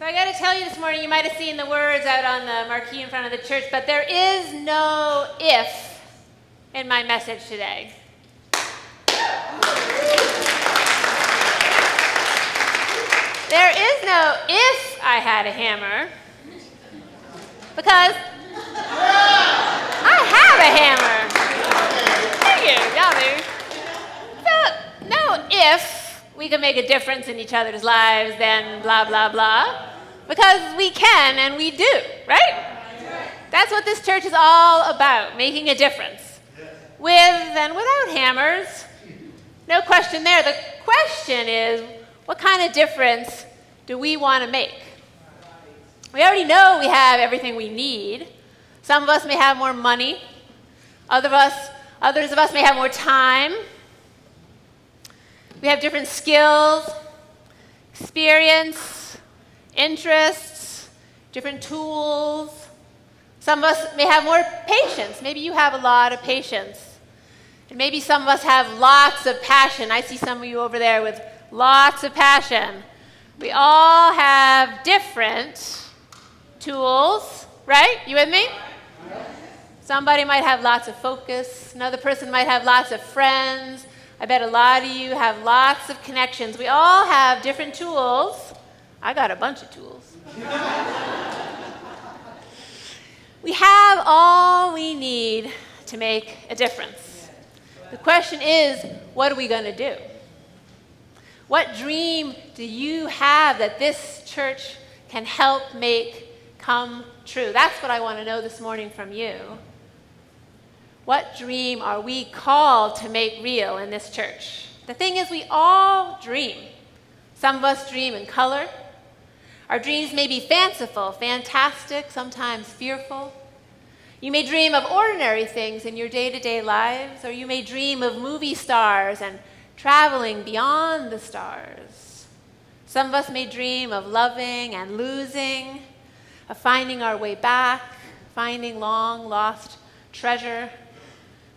So I got to tell you this morning, you might have seen the words out on the marquee in front of the church, but there is no if in my message today. There is no if I had a hammer, because I have a hammer. Thank you, y'all do. So, no if we can make a difference in each other's lives, then blah, blah, blah. Because we can and we do, right? That's what this church is all about, making a difference. With and without hammers. No question there. The question is, what kind of difference do we want to make? We already know we have everything we need. Some of us may have more money. Others of us may have more time. We have different skills, experience, interests, different tools. Some of us may have more patience. Maybe you have a lot of patience. And maybe some of us have lots of passion. I see some of you over there with lots of passion. We all have different tools, right? You with me? Somebody might have lots of focus. Another person might have lots of friends. I bet a lot of you have lots of connections. We all have different tools. I got a bunch of tools. We have all we need to make a difference. The question is, what are we going to do? What dream do you have that this church can help make come true? That's what I want to know this morning from you. What dream are we called to make real in this church? The thing is, we all dream. Some of us dream in color. Our dreams may be fanciful, fantastic, sometimes fearful. You may dream of ordinary things in your day-to-day lives, or you may dream of movie stars and traveling beyond the stars. Some of us may dream of loving and losing, of finding our way back, finding long-lost treasure.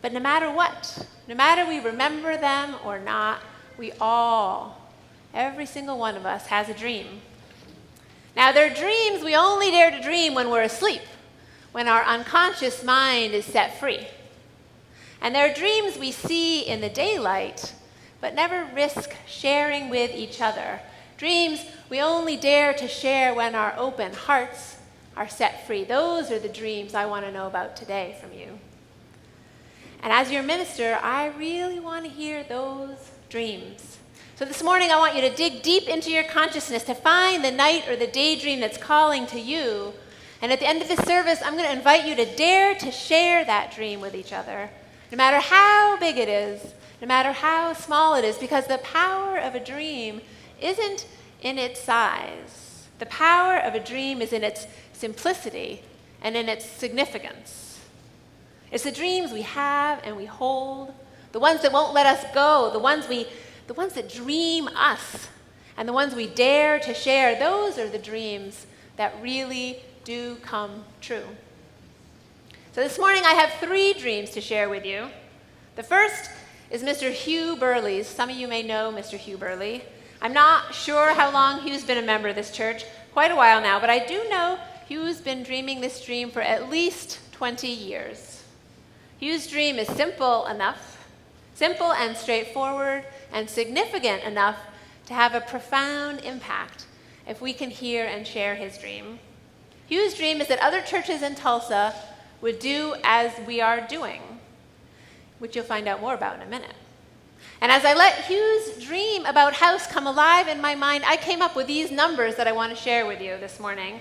But no matter what, no matter we remember them or not, we all, every single one of us, has a dream. Now, there are dreams we only dare to dream when we're asleep, when our unconscious mind is set free. And there are dreams we see in the daylight, but never risk sharing with each other. Dreams we only dare to share when our open hearts are set free. Those are the dreams I want to know about today from you. And as your minister, I really want to hear those dreams. So this morning, I want you to dig deep into your consciousness to find the night or the daydream that's calling to you. And at the end of this service, I'm going to invite you to dare to share that dream with each other, no matter how big it is, no matter how small it is, because the power of a dream isn't in its size. The power of a dream is in its simplicity and in its significance. It's the dreams we have and we hold, the ones that won't let us go, the ones that dream us, and the ones we dare to share. Those are the dreams that really do come true. So this morning I have 3 dreams to share with you. The first is Mr. Hugh Burley's. Some of you may know Mr. Hugh Burley. I'm not sure how long Hugh's been a member of this church, quite a while now, but I do know Hugh's been dreaming this dream for at least 20 years. Hugh's dream is simple enough, simple and straightforward, and significant enough to have a profound impact if we can hear and share his dream. Hugh's dream is that other churches in Tulsa would do as we are doing, which you'll find out more about in a minute. And as I let Hugh's dream about HOUS come alive in my mind, I came up with these numbers that I want to share with you this morning.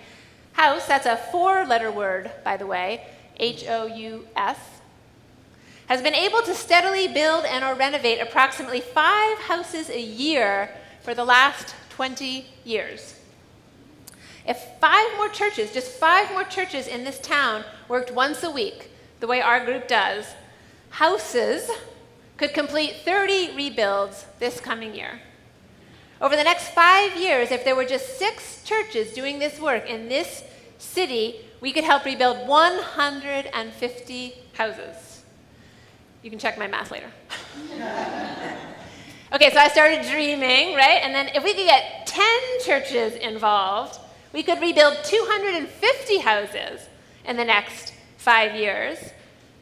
HOUS, that's a 4-letter word, by the way, HOUS, has been able to steadily build and or renovate approximately 5 houses a year for the last 20 years. If 5 more churches, just 5 more churches in this town worked once a week, the way our group does, houses could complete 30 rebuilds this coming year. Over the next 5 years, if there were just 6 churches doing this work in this city, we could help rebuild 150 houses. You can check my math later. Okay, so I started dreaming, right? And then if we could get 10 churches involved, We could rebuild 250 houses in the next 5 years.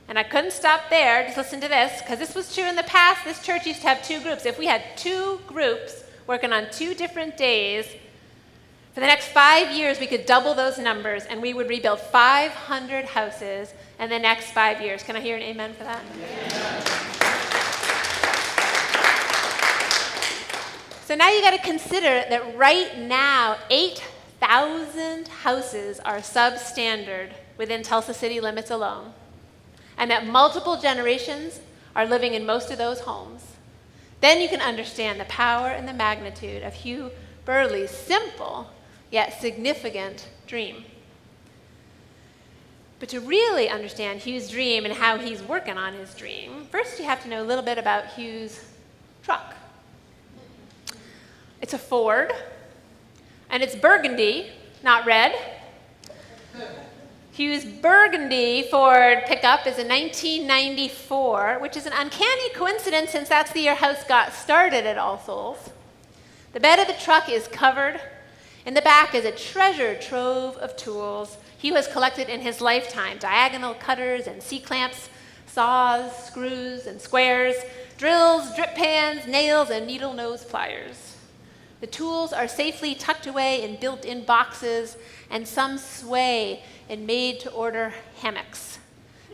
And I couldn't stop there. Just listen to this, because this was true in the past. This church used to have 2 groups. If we had 2 groups working on 2 different days, for the next 5 years, we could double those numbers, and we would rebuild 500 houses in the next 5 years. Can I hear an amen for that? Amen. So now you got to consider that right now, 8,000 houses are substandard within Tulsa city limits alone, and that multiple generations are living in most of those homes. Then you can understand the power and the magnitude of Hugh Burley's simple yet significant dream. But to really understand Hugh's dream and how he's working on his dream, first you have to know a little bit about Hugh's truck. It's a Ford, and it's burgundy, not red. Hugh's burgundy Ford pickup is a 1994, which is an uncanny coincidence since that's the year HOUS got started at All Souls. The bed of the truck is covered. In the back is a treasure trove of tools Hugh has collected in his lifetime: diagonal cutters and C-clamps, saws, screws, and squares, drills, drip pans, nails, and needle nose pliers. The tools are safely tucked away in built-in boxes, and some sway in made-to-order hammocks.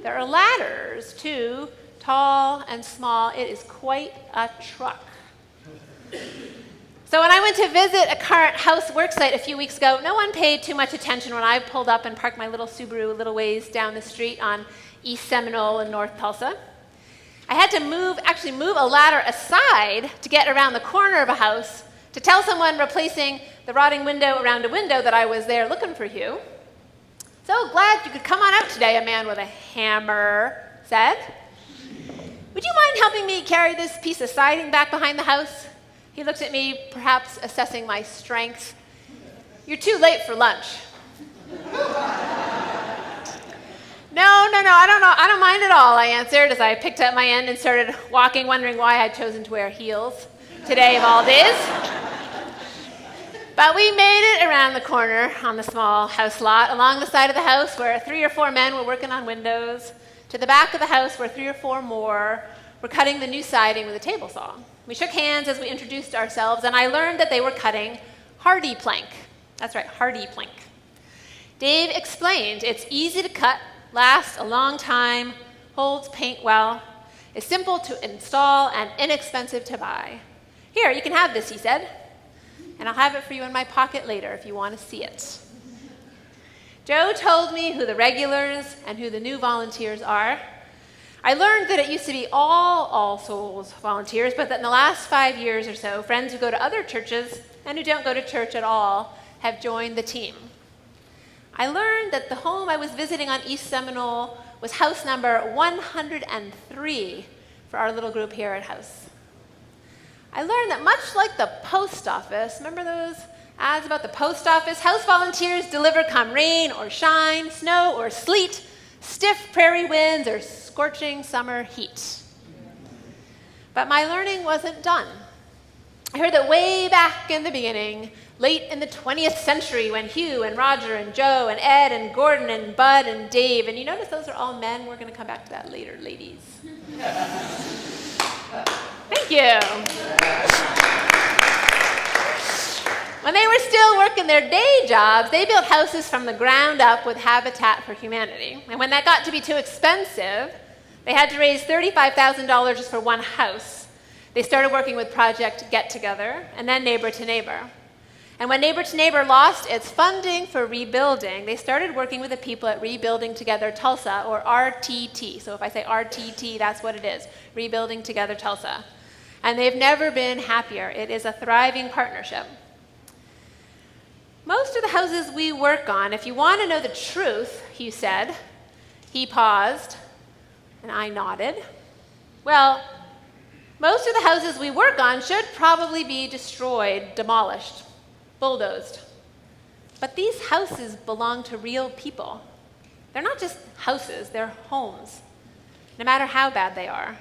There are ladders, too, tall and small. It is quite a truck. So when I went to visit a current HOUS worksite a few weeks ago, no one paid too much attention when I pulled up and parked my little Subaru a little ways down the street on East Seminole in North Tulsa. I had to move a ladder aside to get around the corner of a house to tell someone replacing the rotting window around a window that I was there looking for Hugh. "So glad you could come on out today," a man with a hammer said. "Would you mind helping me carry this piece of siding back behind the house?" He looked at me, perhaps assessing my strength. "You're too late for lunch." No, I don't mind at all, I answered as I picked up my end and started walking, wondering why I'd chosen to wear heels today of all days. But we made it around the corner on the small house lot, along the side of the house where 3 or 4 men were working on windows, to the back of the house where 3 or 4 more were cutting the new siding with a table saw. We shook hands as we introduced ourselves, and I learned that they were cutting hardy plank. That's right, hardy plank. Dave explained it's easy to cut, lasts a long time, holds paint well, is simple to install, and inexpensive to buy. "Here, you can have this," he said, "and I'll have it for you in my pocket later if you want to see it." Joe told me who the regulars and who the new volunteers are. I learned that it used to be all Souls volunteers, but that in the last 5 years or so, friends who go to other churches and who don't go to church at all have joined the team. I learned that the home I was visiting on East Seminole was house number 103 for our little group here at HOUS. I learned that much like the post office, remember those ads about the post office? HOUS volunteers deliver come rain or shine, snow or sleet, stiff prairie winds or scorching summer heat. But my learning wasn't done. I heard that way back in the beginning, late in the 20th century, when Hugh and Roger and Joe and Ed and Gordon and Bud and Dave, and you notice those are all men. We're going to come back to that later, ladies. Thank you. When they were still working their day jobs, they built houses from the ground up with Habitat for Humanity. And when that got to be too expensive, they had to raise $35,000 just for one house. They started working with Project Get Together and then Neighbor to Neighbor. And when Neighbor to Neighbor lost its funding for rebuilding, they started working with the people at Rebuilding Together Tulsa, or RTT. So if I say RTT, that's what it is, Rebuilding Together Tulsa. And they've never been happier. It is a thriving partnership. Most of the houses we work on, if you want to know the truth, Hugh said, he paused, and I nodded. Well, most of the houses we work on should probably be destroyed, demolished, bulldozed. But these houses belong to real people. They're not just houses, they're homes, no matter how bad they are.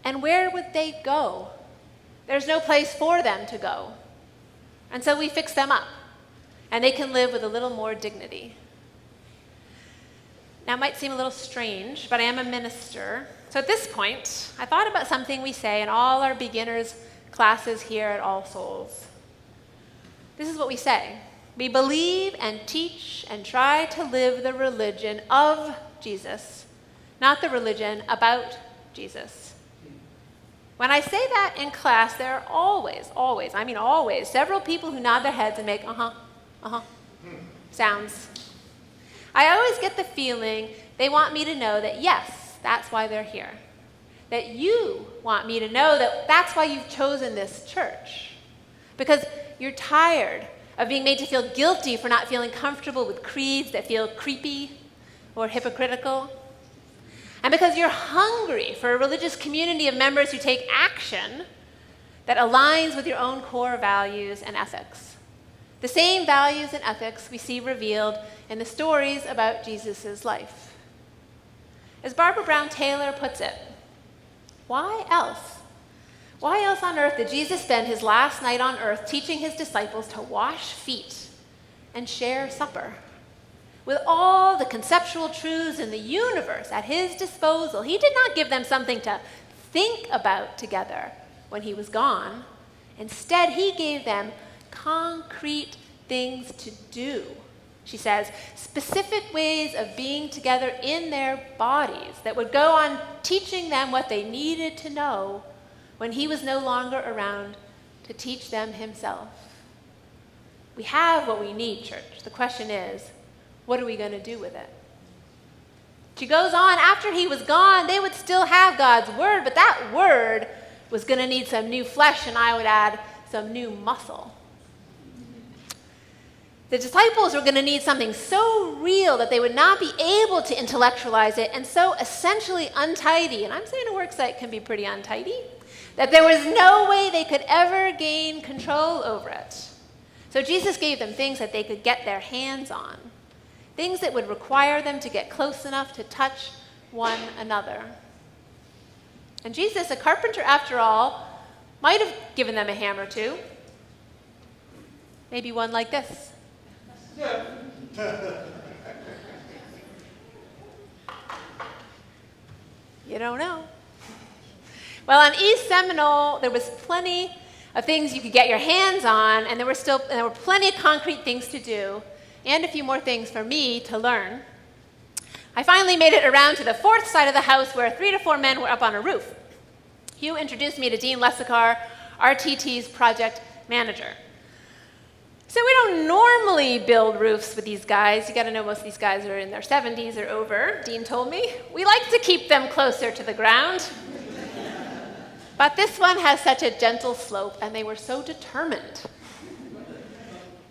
And where would they go? There's no place for them to go. And so we fix them up. and they can live with a little more dignity. Now, it might seem a little strange, but I am a minister. So at this point, I thought about something we say in all our beginners classes here at All Souls. This is what we say. We believe and teach and try to live the religion of Jesus, not the religion about Jesus. When I say that in class, there are always, several people who nod their heads and make sounds. I always get the feeling they want me to know that, yes, that's why they're here. That you want me to know that that's why you've chosen this church. Because you're tired of being made to feel guilty for not feeling comfortable with creeds that feel creepy or hypocritical. And because you're hungry for a religious community of members who take action that aligns with your own core values and ethics. The same values and ethics we see revealed in the stories about Jesus' life. As Barbara Brown Taylor puts it, why else? Why else on earth did Jesus spend his last night on earth teaching his disciples to wash feet and share supper? With all the conceptual truths in the universe at his disposal, he did not give them something to think about together when he was gone. Instead, he gave them concrete things to do. She says, specific ways of being together in their bodies that would go on teaching them what they needed to know when he was no longer around to teach them himself. We have what we need, church. The question is, what are we going to do with it? She goes on, after he was gone, they would still have God's word, but that word was going to need some new flesh, and I would add some new muscle. The disciples were going to need something so real that they would not be able to intellectualize it, and so essentially untidy, and I'm saying a work site can be pretty untidy, that there was no way they could ever gain control over it. So Jesus gave them things that they could get their hands on, things that would require them to get close enough to touch one another. And Jesus, a carpenter after all, might have given them a hammer too. Maybe one like this. You don't know. Well, on East Seminole, there was plenty of things you could get your hands on, and there were plenty of concrete things to do, and a few more things for me to learn. I finally made it around to the fourth side of the house where 3 to 4 men were up on a roof. Hugh introduced me to Dean Lessicar, RTT's project manager. So we don't normally build roofs with these guys. You got to know most of these guys are in their 70s or over, Dean told me. We like to keep them closer to the ground. But this one has such a gentle slope, and they were so determined.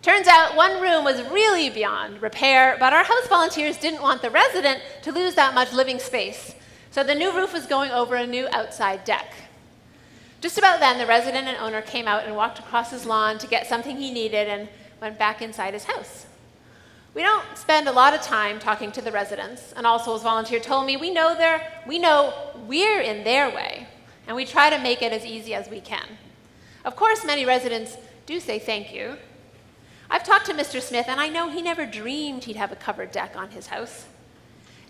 Turns out one room was really beyond repair, but our house volunteers didn't want the resident to lose that much living space. So the new roof was going over a new outside deck. Just about then, the resident and owner came out and walked across his lawn to get something he needed and went back inside his house. We don't spend a lot of time talking to the residents. An All Souls volunteer told me we know we're in their way, and we try to make it as easy as we can. Of course, many residents do say thank you. I've talked to Mr. Smith, and I know he never dreamed he'd have a covered deck on his house.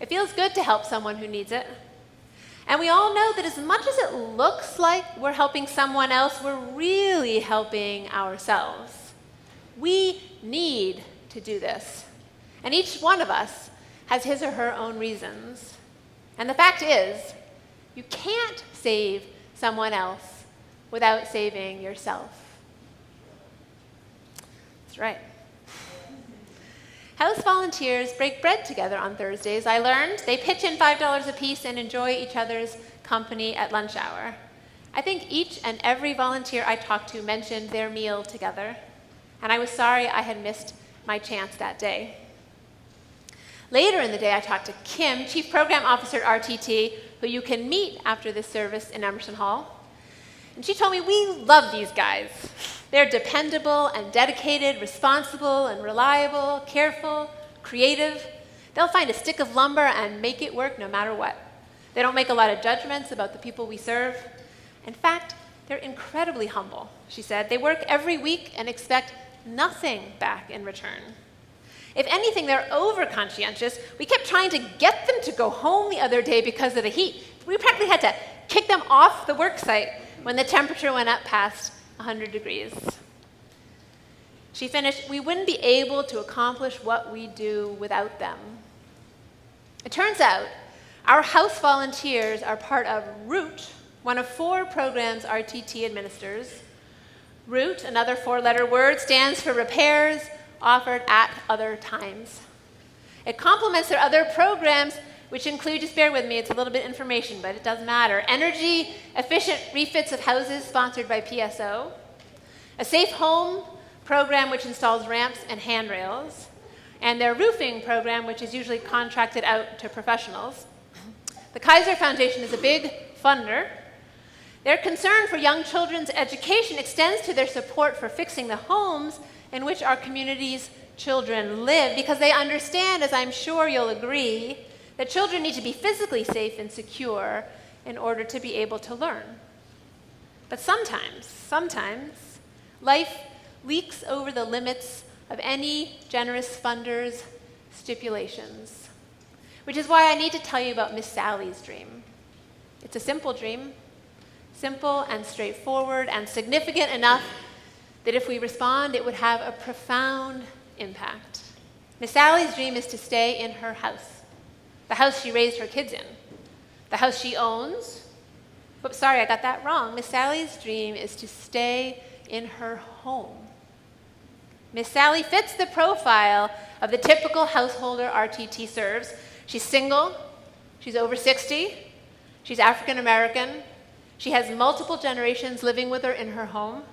It feels good to help someone who needs it. And we all know that as much as it looks like we're helping someone else, we're really helping ourselves. We need to do this. And each one of us has his or her own reasons. And the fact is, you can't save someone else without saving yourself. That's right. House volunteers break bread together on Thursdays, I learned. They pitch in $5 apiece and enjoy each other's company at lunch hour. I think each and every volunteer I talked to mentioned their meal together, and I was sorry I had missed my chance that day. Later in the day, I talked to Kim, Chief Program Officer at RTT, who you can meet after this service in Emerson Hall. And she told me, we love these guys. They're dependable and dedicated, responsible and reliable, careful, creative. They'll find a stick of lumber and make it work no matter what. They don't make a lot of judgments about the people we serve. In fact, they're incredibly humble, she said. They work every week and expect nothing back in return. If anything, they're over-conscientious. We kept trying to get them to go home the other day because of the heat. We practically had to kick them off the work site when the temperature went up past 100 degrees. She finished, "We wouldn't be able to accomplish what we do without them." It turns out our HOUS volunteers are part of ROOT, one of 4 programs RTT administers. ROOT, another 4-letter word, stands for Repairs Offered at Other Times. It complements their other programs, which include, just bear with me, it's a little bit information, but it doesn't matter. Energy efficient refits of houses sponsored by PSO. A safe home program which installs ramps and handrails. And their roofing program, which is usually contracted out to professionals. The Kaiser Foundation is a big funder. Their concern for young children's education extends to their support for fixing the homes in which our community's children live, because they understand, as I'm sure you'll agree, that children need to be physically safe and secure in order to be able to learn. But sometimes, life leaks over the limits of any generous funder's stipulations, which is why I need to tell you about Miss Sally's dream. It's a simple dream, simple and straightforward and significant enough that if we respond, it would have a profound impact. Miss Sally's dream is to stay in her house, the house she raised her kids in, the house she owns. Oops, sorry, I got that wrong. Miss Sally's dream is to stay in her home. Miss Sally fits the profile of the typical householder RTT serves. She's single, she's over 60, she's African American, she has multiple generations living with her in her home.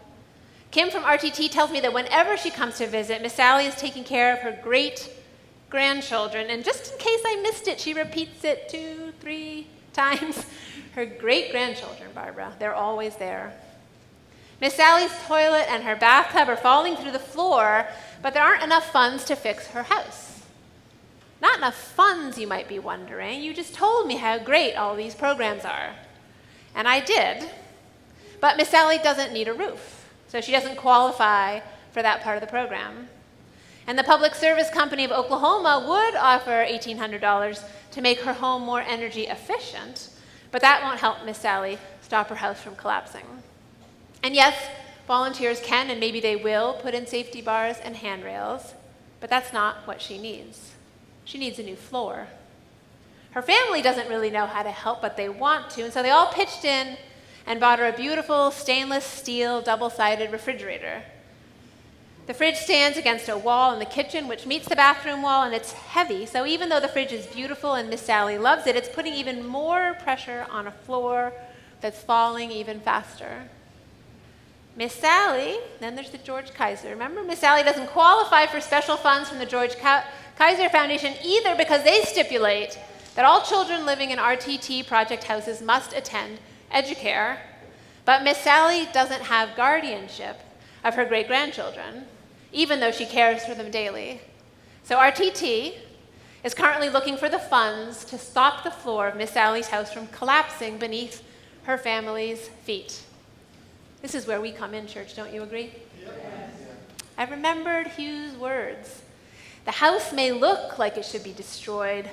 Kim from RTT tells me that whenever she comes to visit, Miss Sally is taking care of her great-grandchildren, and just in case I missed it, she repeats it 2, 3 times. Her great-grandchildren, Barbara, they're always there. Miss Sally's toilet and her bathtub are falling through the floor, but there aren't enough funds to fix her house. Not enough funds, you might be wondering. You just told me how great all these programs are. And I did. But Miss Sally doesn't need a roof, so she doesn't qualify for that part of the program. And the Public Service Company of Oklahoma would offer $1,800 to make her home more energy efficient, but that won't help Miss Sally stop her house from collapsing. And yes, volunteers can, and maybe they will, put in safety bars and handrails, but that's not what she needs. She needs a new floor. Her family doesn't really know how to help, but they want to, and so they all pitched in and bought her a beautiful stainless steel double-sided refrigerator. The fridge stands against a wall in the kitchen, which meets the bathroom wall, and it's heavy, so even though the fridge is beautiful and Miss Sally loves it, it's putting even more pressure on a floor that's falling even faster. Miss Sally, then there's the George Kaiser. Remember, Miss Sally doesn't qualify for special funds from the George Kaiser Foundation either, because they stipulate that all children living in RTT project houses must attend EduCare. But Miss Sally doesn't have guardianship of her great-grandchildren, even though she cares for them daily. So RTT is currently looking for the funds to stop the floor of Miss Sally's house from collapsing beneath her family's feet. This is where we come in, church, don't you agree? Yes. I remembered HOUS' words. The house may look like it should be destroyed,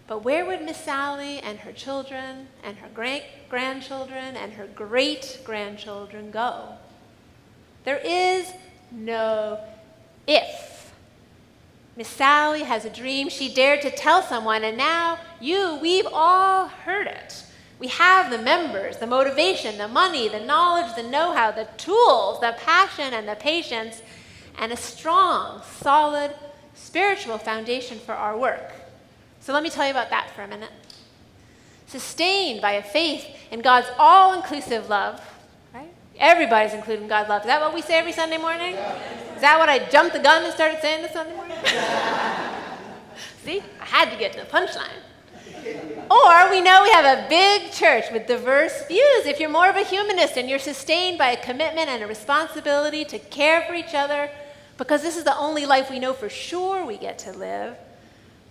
but where would Miss Sally and her children and her great-grandchildren and her great-grandchildren go? There is no if. Miss Sally has a dream she dared to tell someone, and now we've all heard it. We have the members, the motivation, the money, the knowledge, the know-how, the tools, the passion, and the patience, and a strong, solid, spiritual foundation for our work. So let me tell you about that for a minute. Sustained by a faith in God's all-inclusive love, right? Everybody's included in God's love. Is that what we say every Sunday morning? Is that what I jumped the gun and started saying this Sunday morning? See, I had to get to the punchline. Or we know we have a big church with diverse views. If you're more of a humanist and you're sustained by a commitment and a responsibility to care for each other, because this is the only life we know for sure we get to live,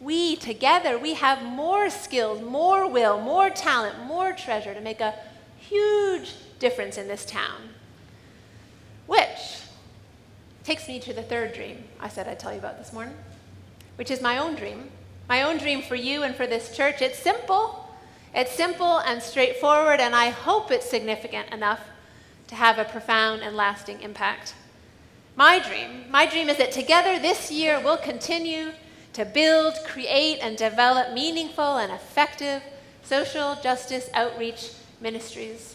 we together, we have more skills, more will, more talent, more treasure to make a huge difference in this town. Which Takes me to the third dream I said I'd tell you about this morning, which is my own dream. My own dream for you and for this church. It's simple. It's simple and straightforward, and I hope it's significant enough to have a profound and lasting impact. My dream is that together this year we'll continue to build, create, and develop meaningful and effective social justice outreach ministries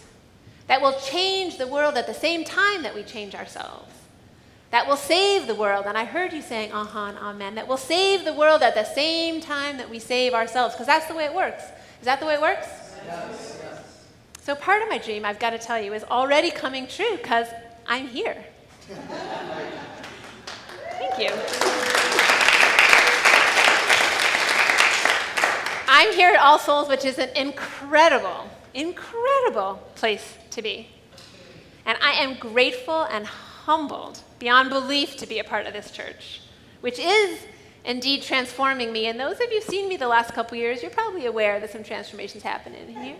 that will change the world at the same time that we change ourselves, that will save the world, and I heard you saying and amen, that will save the world at the same time that we save ourselves, because that's the way it works. Is that the way it works? Yes. So part of my dream, I've got to tell you, is already coming true because I'm here. Thank you. I'm here at All Souls, which is an incredible place to be. And I am grateful and humbled beyond belief to be a part of this church, which is indeed transforming me. And those of you who've seen me the last couple years, you're probably aware that some transformations happen in here.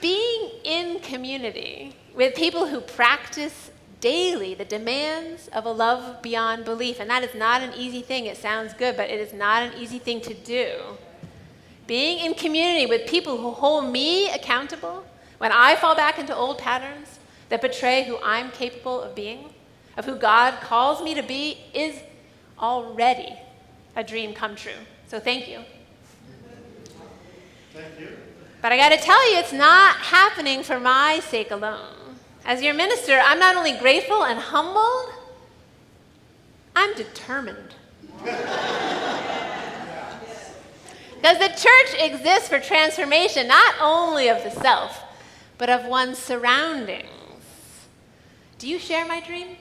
Being in community with people who practice daily the demands of a love beyond belief, and that is not an easy thing. It sounds good, but it is not an easy thing to do. Being in community with people who hold me accountable when I fall back into old patterns that betray who I'm capable of being, of who God calls me to be, is already a dream come true. So thank you. Thank you. But I got to tell you, it's not happening for my sake alone. As your minister, I'm not only grateful and humbled, I'm determined. Because the church exists for transformation, not only of the self, but of one's surroundings. Do you share my dream?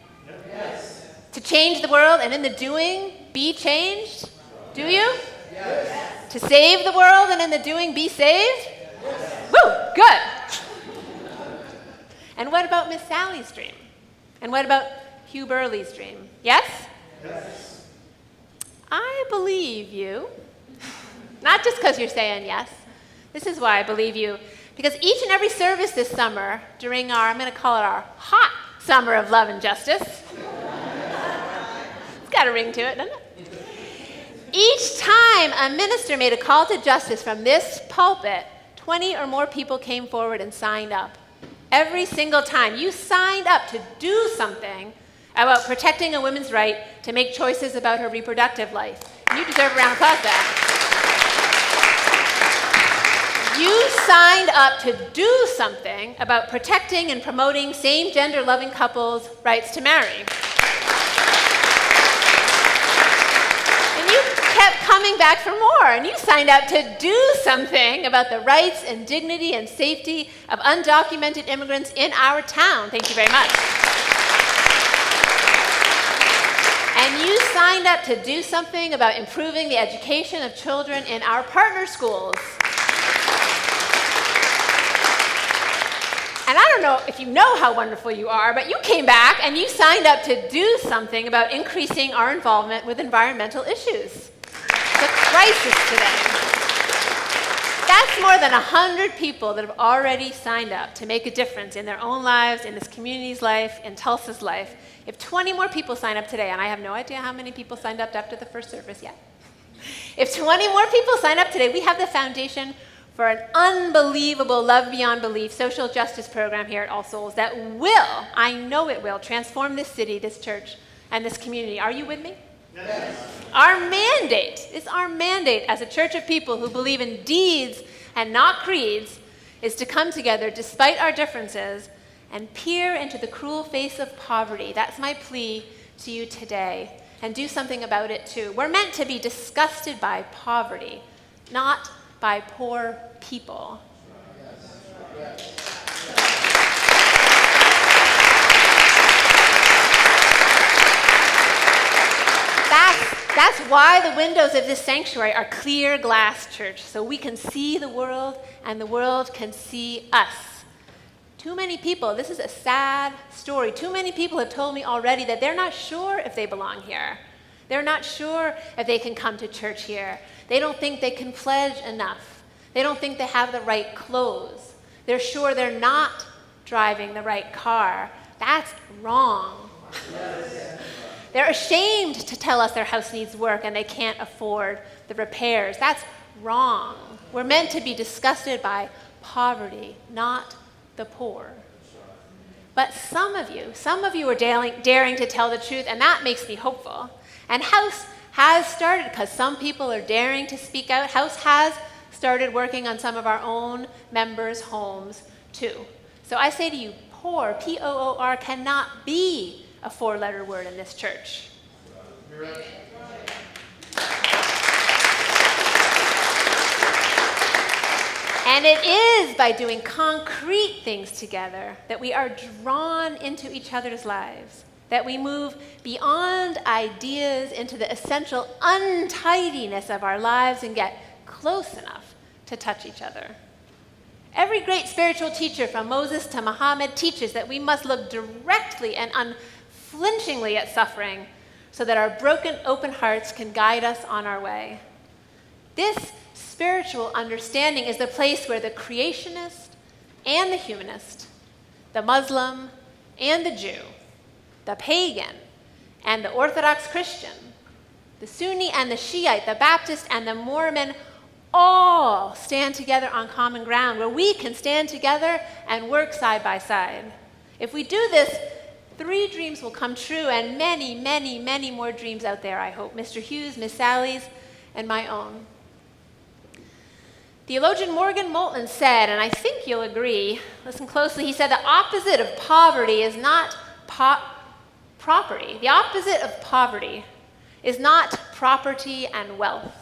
Yes. To change the world and in the doing, be changed? Do you? Yes. To save the world and in the doing, be saved? Yes. Woo, good. And what about Miss Sally's dream? And what about Hugh Burley's dream? Yes? Yes. I believe you. Not just because you're saying yes. This is why I believe you. Because each and every service this summer, during our, I'm going to call it our hot summer of love and justice. It's got a ring to it, doesn't it? Each time a minister made a call to justice from this pulpit, 20 or more people came forward and signed up. Every single time you signed up to do something about protecting a woman's right to make choices about her reproductive life. And you deserve a round of applause for that. You signed up to do something about protecting and promoting same-gender loving couples' rights to marry. And you kept coming back for more, and you signed up to do something about the rights and dignity and safety of undocumented immigrants in our town. Thank you very much. And you signed up to do something about improving the education of children in our partner schools. And I don't know if you know how wonderful you are, but you came back and you signed up to do something about increasing our involvement with environmental issues. The crisis today. That's more than 100 people that have already signed up to make a difference in their own lives, in this community's life, in Tulsa's life. If 20 more people sign up today, and I have no idea how many people signed up after the first service yet. If 20 more people sign up today, we have the foundation for an unbelievable Love Beyond Belief social justice program here at All Souls that will, I know it will, transform this city, this church, and this community. Are you with me? Yes. Our mandate as a church of people who believe in deeds and not creeds is to come together despite our differences and peer into the cruel face of poverty. That's my plea to you today. And do something about it too. We're meant to be disgusted by poverty, not by poor people. That's why the windows of this sanctuary are clear glass, church, so we can see the world and the world can see us. Too many people, this is a sad story, too many people have told me already that they're not sure if they belong here. They're not sure if they can come to church here. They don't think they can pledge enough. They don't think they have the right clothes. They're sure they're not driving the right car. That's wrong. They're ashamed to tell us their house needs work and they can't afford the repairs. That's wrong. We're meant to be disgusted by poverty, not the poor. But some of you are daring to tell the truth, and that makes me hopeful. And HOUS has started, because some people are daring to speak out. HOUS has started working on some of our own members' homes too. So I say to you, poor, P-O-O-R, cannot be a four-letter word in this church. And it is by doing concrete things together that we are drawn into each other's lives, that we move beyond ideas into the essential untidiness of our lives and get close enough to touch each other. Every great spiritual teacher, from Moses to Muhammad, teaches that we must look directly and unflinchingly at suffering so that our broken, open hearts can guide us on our way. This spiritual understanding is the place where the creationist and the humanist, the Muslim and the Jew, the pagan and the Orthodox Christian, the Sunni and the Shiite, the Baptist and the Mormon, all stand together on common ground where we can stand together and work side by side. If we do this, 3 dreams will come true, and many, many, many more dreams out there, I hope. Mr. HOUS, Miss Sally's, and my own. Theologian Morgan Moulton said, and I think you'll agree, listen closely, he said the opposite of poverty is not property. The opposite of poverty is not property and wealth.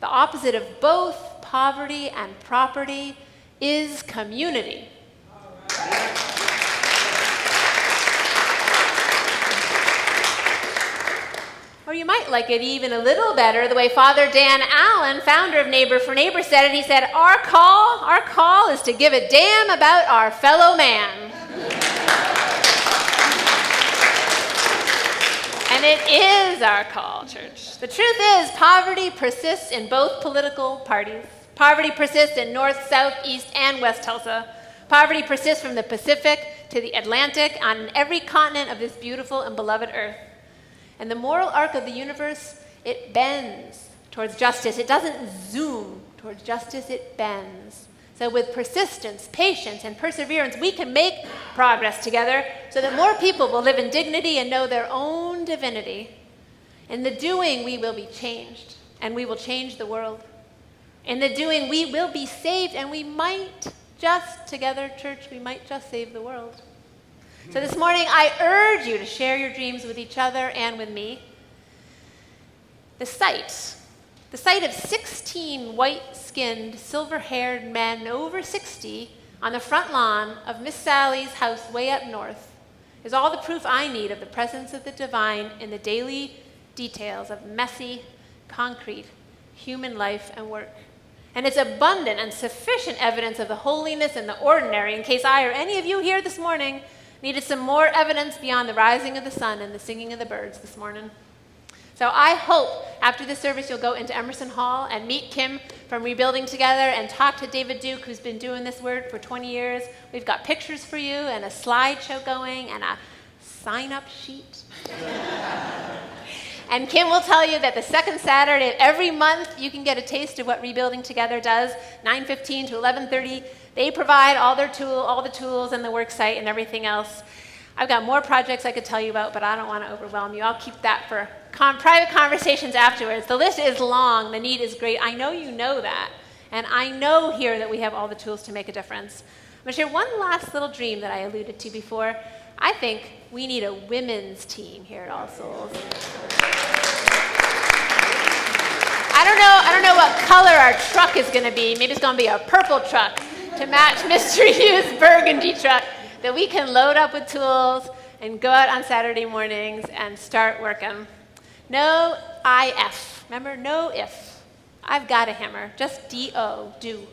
The opposite of both poverty and property is community. Or you might like it even a little better the way Father Dan Allen, founder of Neighbor for Neighbor, said it. He said, our call is to give a damn about our fellow man. And it is our call, church. The truth is, poverty persists in both political parties. Poverty persists in North, South, East, and West Tulsa. Poverty persists from the Pacific to the Atlantic on every continent of this beautiful and beloved earth. And the moral arc of the universe, it bends towards justice. It doesn't zoom towards justice, it bends. So with persistence, patience, and perseverance, we can make progress together so that more people will live in dignity and know their own divinity. In the doing, we will be changed, and we will change the world. In the doing, we will be saved, and we might just, together, church, we might just save the world. So this morning, I urge you to share your dreams with each other and with me. The sight of 16 white-skinned, silver-haired men over 60 on the front lawn of Miss Sally's house way up north is all the proof I need of the presence of the divine in the daily details of messy, concrete, human life and work. And it's abundant and sufficient evidence of the holiness in the ordinary, in case I or any of you here this morning needed some more evidence beyond the rising of the sun and the singing of the birds this morning. So I hope after this service you'll go into Emerson Hall and meet Kim from Rebuilding Together and talk to David Duke, who's been doing this work for 20 years. We've got pictures for you and a slideshow going and a sign-up sheet. And Kim will tell you that the second Saturday of every month you can get a taste of what Rebuilding Together does, 9:15 to 11:30. They provide all the tools and the work site and everything else. I've got more projects I could tell you about, but I don't want to overwhelm you. I'll keep that for private conversations afterwards. The list is long. The need is great. I know you know that. And I know here that we have all the tools to make a difference. I'm going to share one last little dream that I alluded to before. I think we need a women's team here at All Souls. I don't know what color our truck is going to be. Maybe it's going to be a purple truck to match Mr. Hughes' burgundy truck that we can load up with tools and go out on Saturday mornings and start working. No IF. Remember, no if. I've got a hammer. Just D-O, do.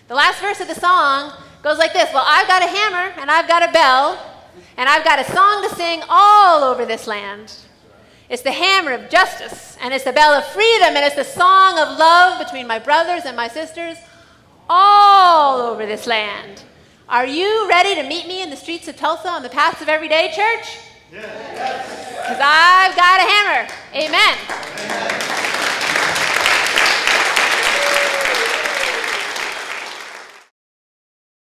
The last verse of the song goes like this. Well, I've got a hammer, and I've got a bell, and I've got a song to sing all over this land. It's the hammer of justice, and it's the bell of freedom, and it's the song of love between my brothers and my sisters all over this land. Are you ready to meet me in the streets of Tulsa on the paths of everyday, church? Yes. Because I've got a hammer. Amen.